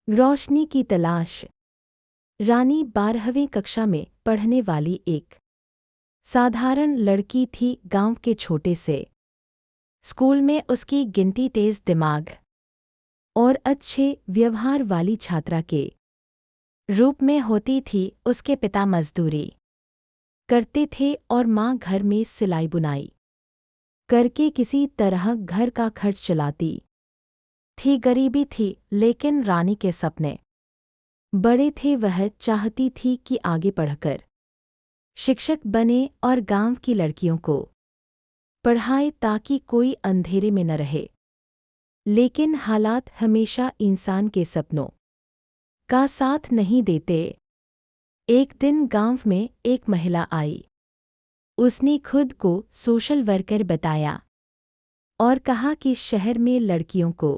रोशनी की तलाश। रानी 12वीं कक्षा में पढ़ने वाली एक साधारण लड़की थी। गांव के छोटे से स्कूल में उसकी गिनती तेज दिमाग और अच्छे व्यवहार वाली छात्रा के रूप में होती थी। उसके पिता मजदूरी करते थे और माँ घर में सिलाई बुनाई करके किसी तरह घर का खर्च चलाती थी। गरीबी थी लेकिन रानी के सपने बड़े थे। वह चाहती थी कि आगे पढ़कर शिक्षक बने और गांव की लड़कियों को पढ़ाए ताकि कोई अंधेरे में न रहे। लेकिन हालात हमेशा इंसान के सपनों का साथ नहीं देते। एक दिन गांव में एक महिला आई। उसने खुद को सोशल वर्कर बताया और कहा कि शहर में लड़कियों को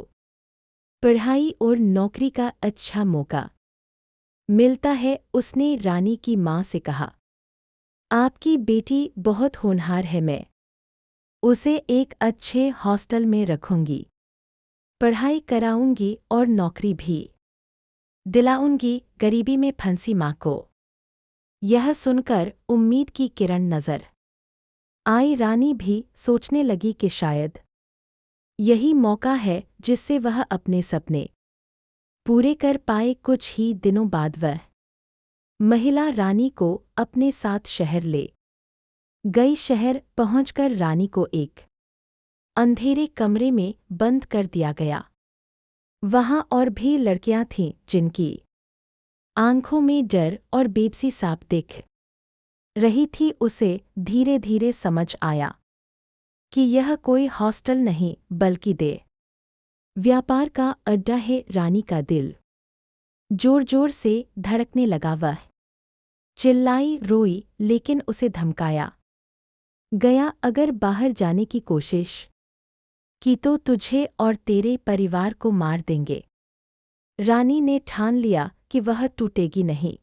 पढ़ाई और नौकरी का अच्छा मौका मिलता है। उसने रानी की माँ से कहा, आपकी बेटी बहुत होनहार है, मैं उसे एक अच्छे हॉस्टल में रखूंगी, पढ़ाई कराऊंगी और नौकरी भी दिलाऊंगी। गरीबी में फंसी माँ को यह सुनकर उम्मीद की किरण नजर आई। रानी भी सोचने लगी कि शायद यही मौका है जिससे वह अपने सपने पूरे कर पाए। कुछ ही दिनों बाद वह महिला रानी को अपने साथ शहर ले गई। शहर पहुंचकर रानी को एक अंधेरे कमरे में बंद कर दिया गया। वहां और भी लड़कियां थीं जिनकी आंखों में डर और बेबसी साफ दिख रही थी। उसे धीरे धीरे समझ आया कि यह कोई हॉस्टल नहीं बल्कि व्यापार का अड्डा है। रानी का दिल जोर जोर से धड़कने लगा। वह चिल्लाई, रोई, लेकिन उसे धमकाया गया, अगर बाहर जाने की कोशिश की तो तुझे और तेरे परिवार को मार देंगे। रानी ने ठान लिया कि वह टूटेगी नहीं।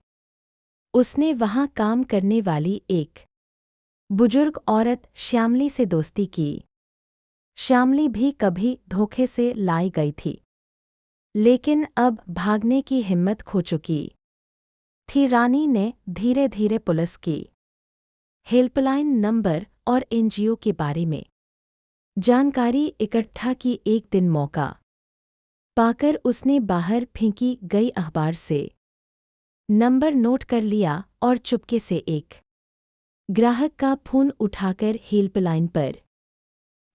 उसने वहां काम करने वाली एक बुजुर्ग औरत श्यामली से दोस्ती की। श्यामली भी कभी धोखे से लाई गई थी, लेकिन अब भागने की हिम्मत खो चुकी थी। रानी ने धीरे धीरे पुलिस की हेल्पलाइन नंबर और एनजीओ के बारे में जानकारी इकट्ठा की। एक दिन मौका पाकर उसने बाहर फेंकी गई अखबार से नंबर नोट कर लिया और चुपके से एक ग्राहक का फोन उठाकर हेल्पलाइन पर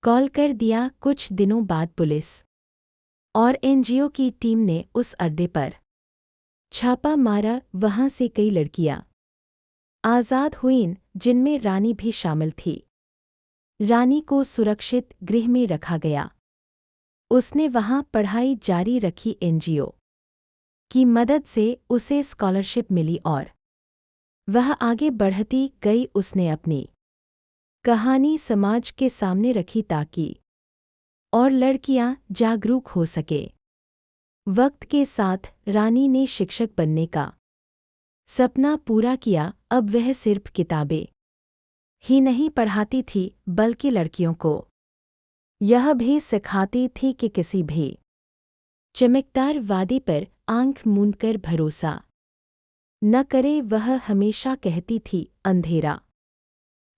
कॉल कर दिया। कुछ दिनों बाद पुलिस और एनजीओ की टीम ने उस अड्डे पर छापा मारा। वहां से कई लड़कियां आज़ाद हुईं, जिनमें रानी भी शामिल थी। रानी को सुरक्षित गृह में रखा गया। उसने वहां पढ़ाई जारी रखी। एनजीओ की मदद से उसे स्कॉलरशिप मिली और वह आगे बढ़ती गई। उसने अपनी कहानी समाज के सामने रखी ताकि और लड़कियां जागरूक हो सके। वक्त के साथ रानी ने शिक्षक बनने का सपना पूरा किया। अब वह सिर्फ किताबें ही नहीं पढ़ाती थी बल्कि लड़कियों को यह भी सिखाती थी कि किसी भी चमकदार वादे पर आंख मूंदकर भरोसा न करे। वह हमेशा कहती थी, अंधेरा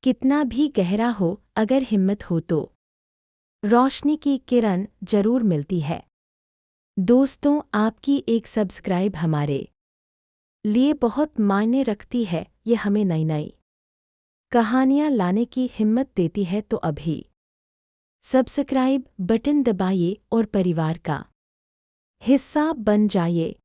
कितना भी गहरा हो, अगर हिम्मत हो तो रोशनी की किरण जरूर मिलती है। दोस्तों, आपकी एक सब्सक्राइब हमारे लिए बहुत मायने रखती है। ये हमें नई नई कहानियाँ लाने की हिम्मत देती है। तो अभी सब्सक्राइब बटन दबाइए और परिवार का हिस्सा बन जाइए।